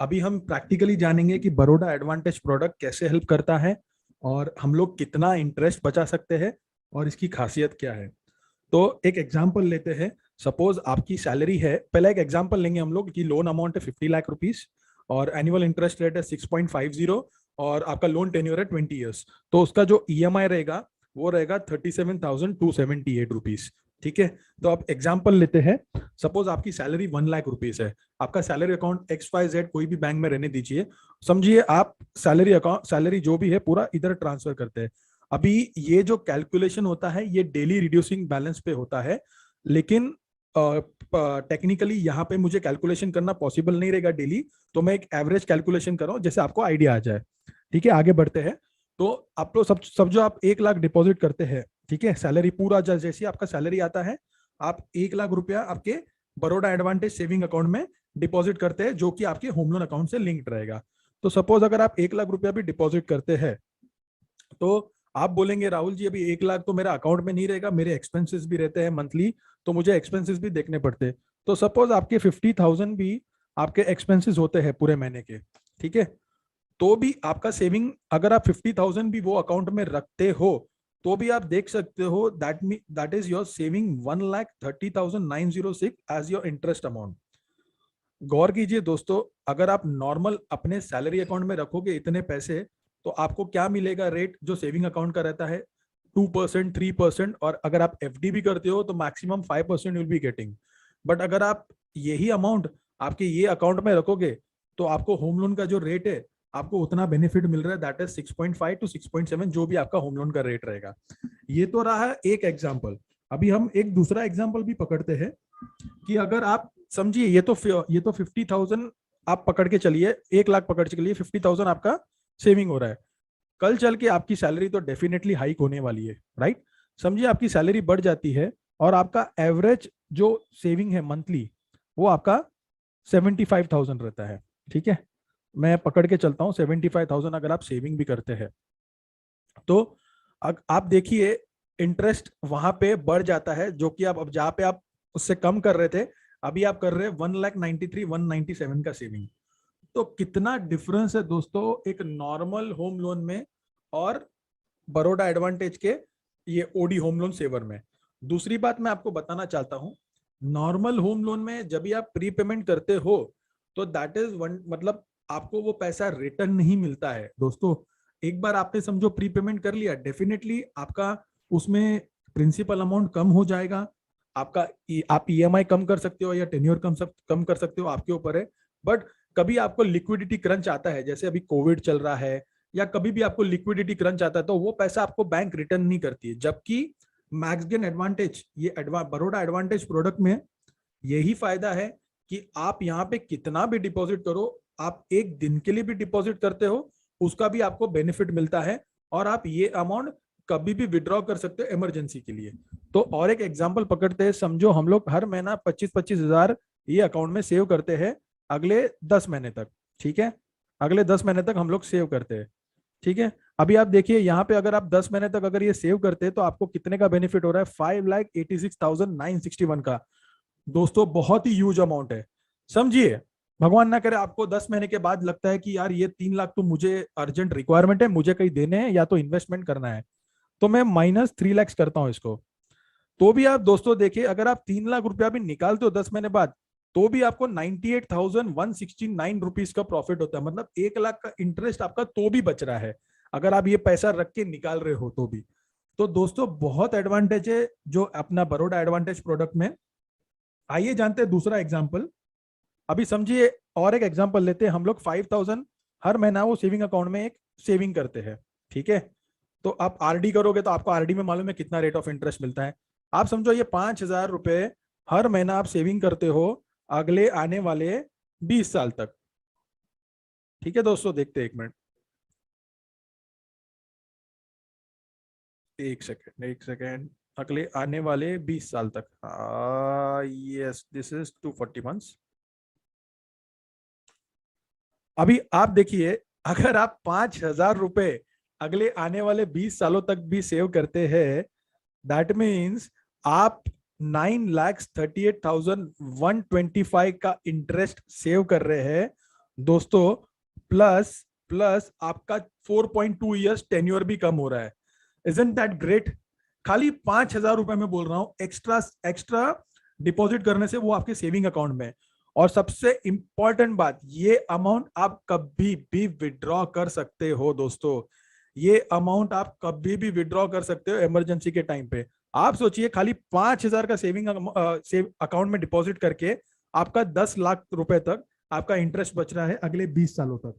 अभी हम प्रैक्टिकली जानेंगे कि बड़ौदा एडवांटेज प्रोडक्ट कैसे हेल्प करता है और हम लोग कितना इंटरेस्ट बचा सकते हैं और इसकी खासियत क्या है। तो एक एग्जांपल लेते हैं। सपोज आपकी सैलरी है, पहले एक एग्जांपल लेंगे हम लोग कि लोन अमाउंट है 50 लाख रुपीस और एनुअल इंटरेस्ट रेट है 6.50 और आपका लोन टेन्योर है 20 ईयर्स। तो उसका जो ईएमआई रहेगा वो रहेगा 37,278 रुपीज। ठीक है, तो आप एग्जाम्पल लेते हैं। सपोज आपकी सैलरी 1 लाख रुपीज है। आपका सैलरी अकाउंट XYZ कोई भी बैंक में रहने दीजिए। समझिए आप सैलरी अकाउंट, सैलरी जो भी है पूरा इधर ट्रांसफर करते हैं। अभी ये जो कैलकुलेशन होता है ये डेली रिड्यूसिंग बैलेंस पे होता है, लेकिन टेक्निकली यहाँ पे मुझे कैलकुलेशन करना पॉसिबल नहीं रहेगा डेली। तो मैं एक एवरेज कैलकुलेशन कर रहा हूँ जैसे आपको आइडिया आ जाए। ठीक है, आगे बढ़ते हैं। तो आप लोग सब जो आप 1 लाख डिपॉजिट करते हैं, ठीक है, सैलरी पूरा जैसे आपका सैलरी आता है आप 1 लाख रुपया आपके बड़ौदा एडवांटेज सेविंग अकाउंट में डिपॉजिट करते हैं जो कि आपके होम लोन अकाउंट से लिंक्ड रहेगा। तो सपोज अगर आप 1 लाख रुपया भी डिपॉजिट करते हैं तो आप बोलेंगे राहुल जी अभी 1 लाख तो मेरा अकाउंट में नहीं रहेगा, मेरे एक्सपेंसेस भी रहते हैं मंथली, तो मुझे एक्सपेंसेस भी देखने पड़ते हैं। तो सपोज आपके 50,000 भी आपके एक्सपेंसेस होते हैं पूरे महीने के, ठीक है, तो भी आपका सेविंग अगर आप 50,000 भी वो अकाउंट में रखते हो तो भी आप देख सकते हो that is your saving 1,30,906 as your interest amount. गौर कीजिए दोस्तों, अगर आप नॉर्मल अपने सैलरी अकाउंट में रखोगे इतने पैसे तो आपको क्या मिलेगा रेट जो सेविंग अकाउंट का रहता है 2%, 3%, और अगर आप एफडी भी करते हो तो maximum 5% will be getting. But अगर आप यही अमाउंट आपके ये अकाउंट में रखोगे तो आपको होम लोन का जो रेट है आपको उतना बेनिफिट मिल रहा है, दैट इज 6.5 to 6.7 जो भी आपका होम लोन का रेट रहेगा। ये तो रहा है एक एग्जाम्पल। अभी हम एक दूसरा एग्जाम्पल भी पकड़ते हैं कि अगर आप समझिए ये तो 50,000 आप पकड़ के चलिए, 1 लाख पकड़ के चलिए, 50,000 आपका सेविंग हो रहा है। कल चल के आपकी सैलरी तो डेफिनेटली हाइक होने वाली है, राइट। समझिए आपकी सैलरी बढ़ जाती है और आपका एवरेज जो सेविंग है मंथली वो आपका 75,000 रहता है। ठीक है, मैं पकड़ के चलता हूँ 75,000 अगर आप सेविंग भी करते हैं तो आप देखिए इंटरेस्ट वहां पे बढ़ जाता है, जो कि आप अब जहां पे आप उससे कम कर रहे थे अभी आप कर रहे हैं 1,93,197 का सेविंग। तो कितना डिफरेंस है दोस्तों एक नॉर्मल होम लोन में और बड़ौदा एडवांटेज के ये ओडी होम लोन सेवर में। दूसरी बात मैं आपको बताना चाहता हूं, नॉर्मल होम लोन में जब भी आप प्री पेमेंट करते हो तो दैट इज वन, मतलब आपको वो पैसा रिटर्न नहीं मिलता है दोस्तों। एक बार आपने समझो प्री पेमेंट कर लिया, डेफिनेटली आपका उसमें प्रिंसिपल अमाउंट कम हो जाएगा, आपका आप ईएमआई कम कर सकते हो या टेन्योर कम कर सकते हो, आपके ऊपर है। बट कभी आपको लिक्विडिटी क्रंच आता है, जैसे अभी कोविड चल रहा है या कभी भी आपको लिक्विडिटी क्रंच आता है तो वो पैसा आपको बैंक रिटर्न नहीं करती है। जबकि मैक्सगेन एडवांटेज, ये बड़ौदा एडवांटेज प्रोडक्ट में यही फायदा है कि आप यहाँ पे कितना भी डिपॉजिट करो, आप एक दिन के लिए भी डिपॉजिट करते हो उसका भी आपको बेनिफिट मिलता है और आप ये अमाउंट कभी भी विड्रॉ कर सकते हो इमरजेंसी के लिए। तो और एक एग्जांपल पकड़ते हैं, समझो हम लोग हर महीना 25-25 हजार ये अकाउंट में सेव करते हैं अगले 10 महीने तक। ठीक है, अगले 10 महीने तक हम लोग सेव करते हैं। ठीक है, अभी आप देखिए यहाँ पे अगर आप 10 महीने तक अगर ये सेव करते हैं तो आपको कितने का बेनिफिट हो रहा है, 5,86,961 का। दोस्तों बहुत ही ह्यूज अमाउंट है। समझिए, भगवान ना करे आपको 10 महीने के बाद लगता है कि यार ये 3 लाख तो मुझे अर्जेंट रिक्वायरमेंट है, मुझे कहीं देने हैं या तो इन्वेस्टमेंट करना है, तो मैं -3 लाख करता हूं इसको। तो भी आप दोस्तों देखिए अगर आप 3 लाख रुपया भी निकालते हो 10 महीने बाद तो भी आपको 98,169 रुपीज का प्रॉफिट होता है। मतलब 1 लाख का इंटरेस्ट आपका तो भी बच रहा है अगर आप ये पैसा रख के निकाल रहे हो तो भी। तो दोस्तों बहुत एडवांटेज है जो अपना बड़ौदा एडवांटेज प्रोडक्ट में। आइए जानते हैं दूसरा एग्जाम्पल। अभी समझिए और एक एग्जांपल लेते हैं, हम लोग 5,000 हर महीना वो सेविंग अकाउंट में एक सेविंग करते हैं। ठीक है, तो आप आरडी करोगे तो आपको आरडी में मालूम है कितना रेट ऑफ इंटरेस्ट मिलता है। आप समझो ये 5,000 रुपए हर महीना आप सेविंग करते हो अगले आने वाले 20 साल तक। ठीक है दोस्तों, देखते हैं 1 मिनट, 1 सेकेंड, अगले आने वाले 20 साल तक। Yes, this is 240 months. अभी आप देखिए अगर आप 5,000 रुपए अगले आने वाले 20 सालों तक भी सेव करते हैं, दैट मीन्स आप 9,38,125 का इंटरेस्ट सेव कर रहे हैं दोस्तों प्लस प्लस आपका 4.2 ईयर्स टेन्योर भी कम हो रहा है। Isn't that great? खाली 5,000 रुपए में बोल रहा हूं एक्स्ट्रा एक्स्ट्रा डिपॉजिट करने से, वो आपके सेविंग अकाउंट में। और सबसे इंपॉर्टेंट बात, ये अमाउंट आप कभी भी विड्रॉ कर सकते हो दोस्तों। ये अमाउंट आप कभी भी विड्रॉ कर सकते हो इमरजेंसी के टाइम पे। आप सोचिए खाली 5,000 का सेविंग सेव अकाउंट में डिपॉजिट करके आपका 10 लाख रुपए तक आपका इंटरेस्ट बच रहा है अगले 20 सालों तक।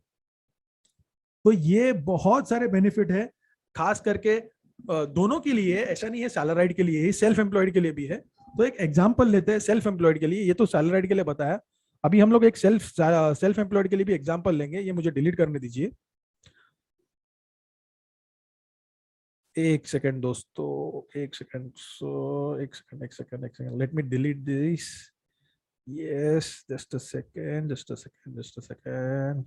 तो ये बहुत सारे बेनिफिट है, खास करके दोनों के लिए, ऐसा नहीं है सैलराइड के लिए ही, सेल्फ एम्प्लॉयड के लिए भी है। तो एक एग्जांपल लेते हैं सेल्फ एम्प्लॉयड के लिए, ये तो सैलराइड के लिए बताया। अभी हम लोग एक सेल्फ एम्प्लॉयड के लिए भी एग्जांपल लेंगे। ये मुझे डिलीट करने दीजिए, एक सेकंड दोस्तों, एक सेकंड। एक second, let me delete this. Yes, just a second, just a second, just a second.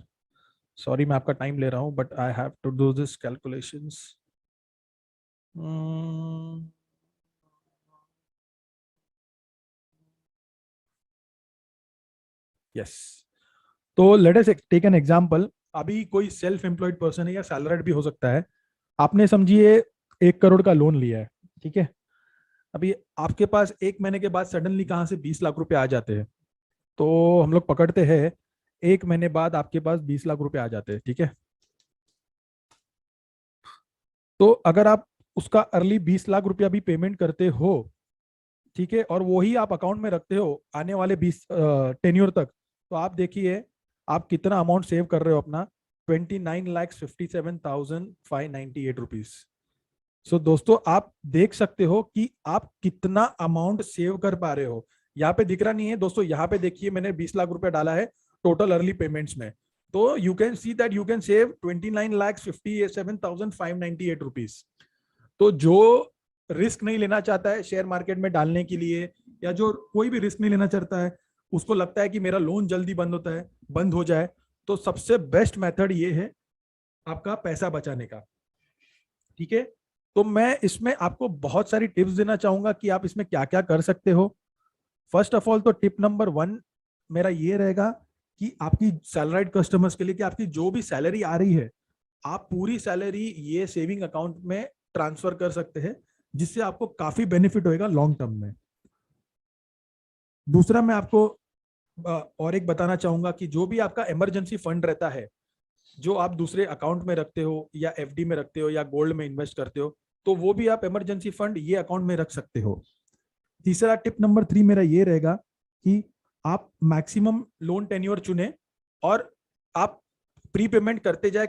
Sorry मैं आपका टाइम ले रहा हूं, but I have to do this calculations. Yes, तो let us take an example. अभी कोई self employed person है या सैलरीड भी हो सकता है। आपने समझिए 1 करोड़ का लोन लिया है, ठीक है। अभी आपके पास 1 महीने के बाद सडनली कहाँ से 20 लाख रुपए आ जाते हैं। तो हम लोग पकड़ते हैं 1 महीने बाद आपके पास 20 लाख रुपए आ जाते हैं, ठीक है। तो अगर आप उसका अर्ली 20 लाख रुपया भी पेमेंट करते हो, ठीक है, और वही आप अकाउंट में रखते हो आने वाले 20 टेन्योर तक, तो आप देखिए आप कितना अमाउंट सेव कर रहे हो अपना। 29,57,598 रुपीज। सो दोस्तों आप देख सकते हो कि आप कितना अमाउंट सेव कर पा रहे हो। यहाँ पे दिख रहा नहीं है दोस्तों, यहाँ पे देखिए मैंने 20 लाख रुपए डाला है टोटल अर्ली पेमेंट्स में। तो you can see that you can save 29,57,598 rupees. तो जो रिस्क नहीं लेना चाहता है शेयर मार्केट में डालने के लिए, या जो कोई भी रिस्क नहीं लेना चाहता है, उसको लगता है कि मेरा लोन जल्दी बंद हो जाए, तो सबसे बेस्ट मेथड ये है आपका पैसा बचाने का, ठीक है। तो मैं इसमें आपको बहुत सारी टिप्स देना चाहूंगा कि आप इसमें क्या क्या कर सकते हो। फर्स्ट ऑफ ऑल तो टिप नंबर 1 मेरा ये रहेगा कि आपकी सैलराइड कस्टमर्स के लिए, कि आपकी जो भी सैलरी आ रही है, आप पूरी सैलरी ये सेविंग अकाउंट में ट्रांसफर कर सकते हैं, जिससे आपको काफी बेनिफिट होएगा लॉन्ग टर्म में। दूसरा मैं आपको और एक बताना चाहूंगा कि जो भी आपका इमरजेंसी फंड रहता है, जो आप दूसरे अकाउंट में रखते हो या एफडी में रखते हो या गोल्ड में इन्वेस्ट करते हो, तो वो भी आप इमरजेंसी फंड ये अकाउंट में रख सकते हो। तीसरा टिप नंबर 3 मेरा ये रहेगा कि आप मैक्सिमम लोन टेन्योर चुने, और आप प्री पेमेंट करते जाए,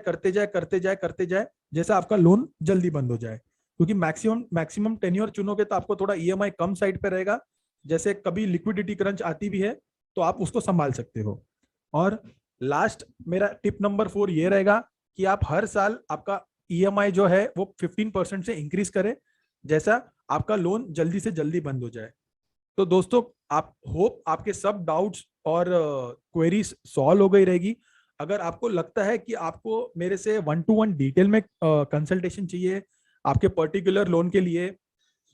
जैसा आपका लोन जल्दी बंद हो जाए। क्योंकि मैक्सिमम मैक्सिमम टेन्योर चुनोगे तो आपको थोड़ा ईएमआई कम साइड पे रहेगा, जैसे कभी लिक्विडिटी क्रंच आती भी है तो आप उसको संभाल सकते हो। और लास्ट मेरा टिप नंबर 4 ये रहेगा कि आप हर साल आपका ईएमआई जो है वो 15% से इंक्रीज करें, जैसा आपका लोन जल्दी से जल्दी बंद हो जाए। तो दोस्तों आप होप आपके सब डाउट्स और क्वेरीज सॉल्व हो गई रहेगी। अगर आपको लगता है कि आपको मेरे से 1-to-1 डिटेल में कंसल्टेशन चाहिए आपके पर्टिकुलर लोन के लिए,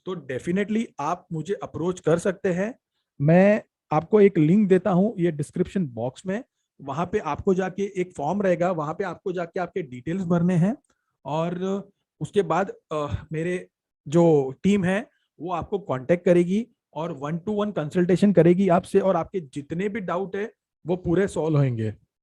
तो डेफिनेटली आप मुझे अप्रोच कर सकते हैं। मैं आपको एक लिंक देता हूं ये डिस्क्रिप्शन बॉक्स में, वहां पे आपको जाके एक फॉर्म रहेगा, वहां पे आपको जाके आपके डिटेल्स भरने हैं, और उसके बाद मेरे जो टीम है वो आपको कांटेक्ट करेगी और 1-to-1 कंसल्टेशन करेगी आपसे, और आपके जितने भी डाउट है वो पूरे सॉल्व होंगे।